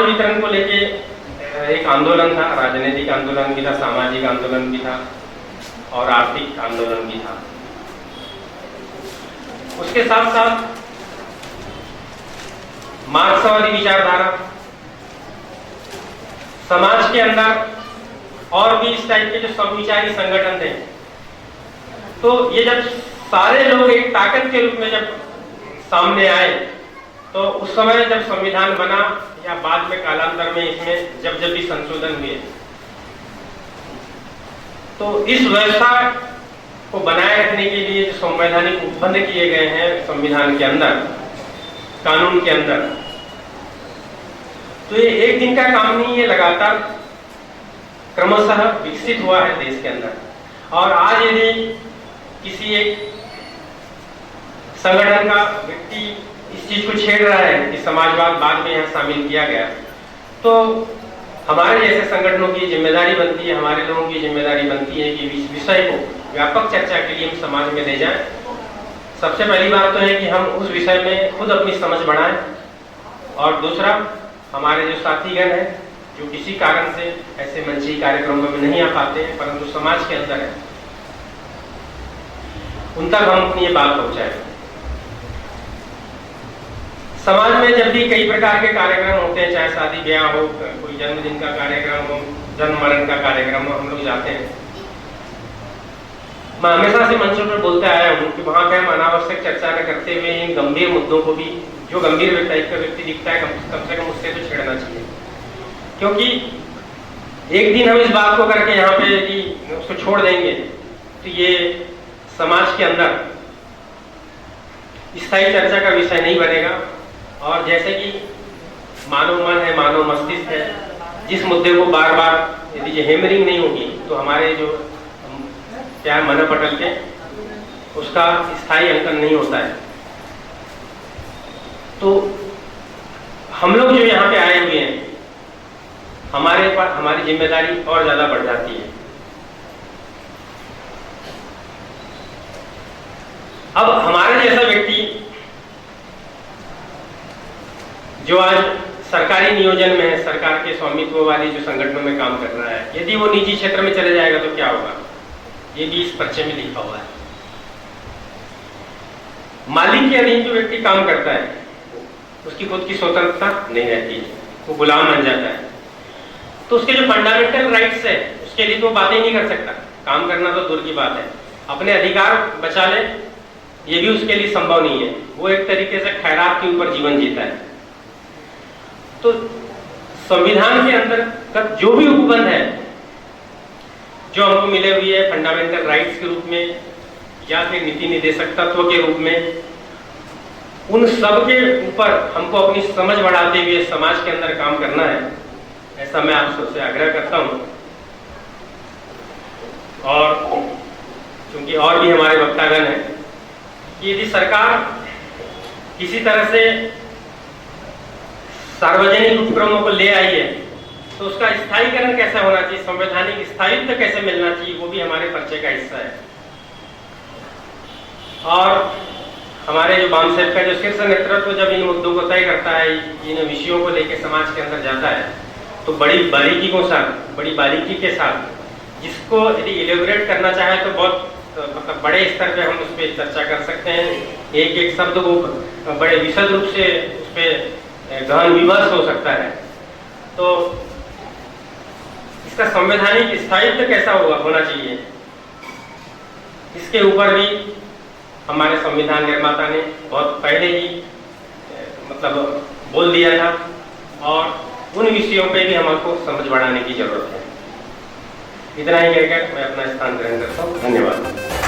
वितरण को लेके एक आंदोलन था, राजनीतिक आंदोलन भी था, सामाजिक आंदोलन भी था और आर्थिक आंदोलन भी था। उसके साथ साथ मार्क्सवादी विचारधारा, समाज के अंदर और भी इस टाइप के जो समविचारी संगठन थे, तो ये जब सारे लोग एक ताकत के रूप में जब सामने आए, तो उस समय जब संविधान बना या बाद में कालांतर में इसमें जब जब भी संशोधन हुए, तो इस व्यवस्था को बनाए रखने के लिए जो संवैधानिक उपबंध किए गए हैं संविधान के अंदर, कानून के अंदर, तो ये एक दिन का काम नहीं, ये लगातार क्रमशः विकसित हुआ है देश के अंदर। और आज यदि किसी एक संगठन का व्यक्ति इस चीज को छेड़ रहा है कि समाजवाद बाद में यहाँ शामिल किया गया, तो हमारे जैसे संगठनों की जिम्मेदारी बनती है, हमारे लोगों की जिम्मेदारी बनती है कि इस विषय को व्यापक चर्चा के लिए हम समाज में ले जाएं। सबसे पहली बात तो है कि हम उस विषय में खुद अपनी समझ बढ़ाएं, और दूसरा हमारे जो साथीगण हैं जो किसी कारण से ऐसे मंची कार्यक्रमों में नहीं आ पाते हैं परंतु समाज के अंदर है, उन तक हम अपनी ये बात पहुंचाएं। समाज में जब भी कई प्रकार के कार्यक्रम होते हैं, चाहे शादी ब्याह हो, कोई जन्मदिन का कार्यक्रम हो, जन्म मरण का कार्यक्रम हो, हम लोग जाते हैं। मैं हमेशा से मंचों पर बोलते आया हूँ कि वहां पे हम अनावश्यक चर्चा न करते हुए इन गंभीर मुद्दों को भी, जो गंभीर टाइप का व्यक्ति दिखता है, कम से कम उससे तो छेड़ना चाहिए। क्योंकि एक दिन हम इस बात को करके यहाँ पे कि उसको छोड़ देंगे तो ये समाज के अंदर स्थायी चर्चा का विषय नहीं बनेगा। और जैसे कि मानव मन है, मानव मस्तिष्क है, जिस मुद्दे को बार बार यदि ये हेमरिंग नहीं होगी तो हमारे जो क्या मनोपटल के उसका स्थायी अंकन नहीं होता है। तो हम लोग जो यहाँ पे आए हुए हैं, हमारे पास हमारी जिम्मेदारी और ज्यादा बढ़ जाती है। अब हमारे जैसा व्यक्ति जो आज सरकारी नियोजन में है, सरकार के स्वामित्व वाली जो संगठनों में काम कर रहा है, यदि वो निजी क्षेत्र में चले जाएगा तो क्या होगा, ये भी इस पर्चे में लिखा हुआ है। मालिक के अधीन जो व्यक्ति काम करता है उसकी खुद की स्वतंत्रता नहीं रहती है, वो गुलाम बन जाता है। तो उसके जो फंडामेंटल राइट्स है उसके लिए तो बातें नहीं कर सकता, काम करना तो दूर की बात है, अपने अधिकार बचा ले ये भी उसके लिए संभव नहीं है। वो एक तरीके से खैरात के ऊपर जीवन जीता है। तो संविधान के अंदर का जो भी उपबंध है जो हमको मिले हुए है फंडामेंटल राइट्स के रूप में या फिर नीति निर्देशक तत्व के रूप में, उन सब के ऊपर हमको अपनी समझ बढ़ाते हुए समाज के अंदर काम करना है, ऐसा मैं आप सबसे आग्रह करता हूं। और क्योंकि और भी हमारे वक्तागण हैं कि यदि सरकार किसी तरह से सार्वजनिक उपक्रमों को ले आई है तो उसका स्थायीकरण कैसे होना चाहिए, संवैधानिक स्थायित्व कैसे मिलना चाहिए, वो भी हमारे पर्चे का हिस्सा है। और हमारे जो बामसेफ का जो शीर्ष नेतृत्व जब इन मुद्दों को तय करता है, इन विषयों को लेकर समाज के अंदर जाता है, तो बड़ी बारीकी के साथ, बड़ी बारीकी के साथ, जिसको यदि इलेबोरेट करना चाहे तो बहुत मतलब बड़े स्तर पे हम उस पर चर्चा कर सकते हैं। एक एक शब्द को बड़े विशद रूप से उस पर गहन विमर्श हो सकता है। तो इसका संवैधानिक स्थायित्व कैसा होना चाहिए, इसके ऊपर भी हमारे संविधान निर्माता ने बहुत पहले ही मतलब बोल दिया था, और उन विषयों पे भी हमको समझ बढ़ाने की जरूरत है। इतना ही कहकर मैं अपना स्थान ग्रहण करता हूँ। धन्यवाद।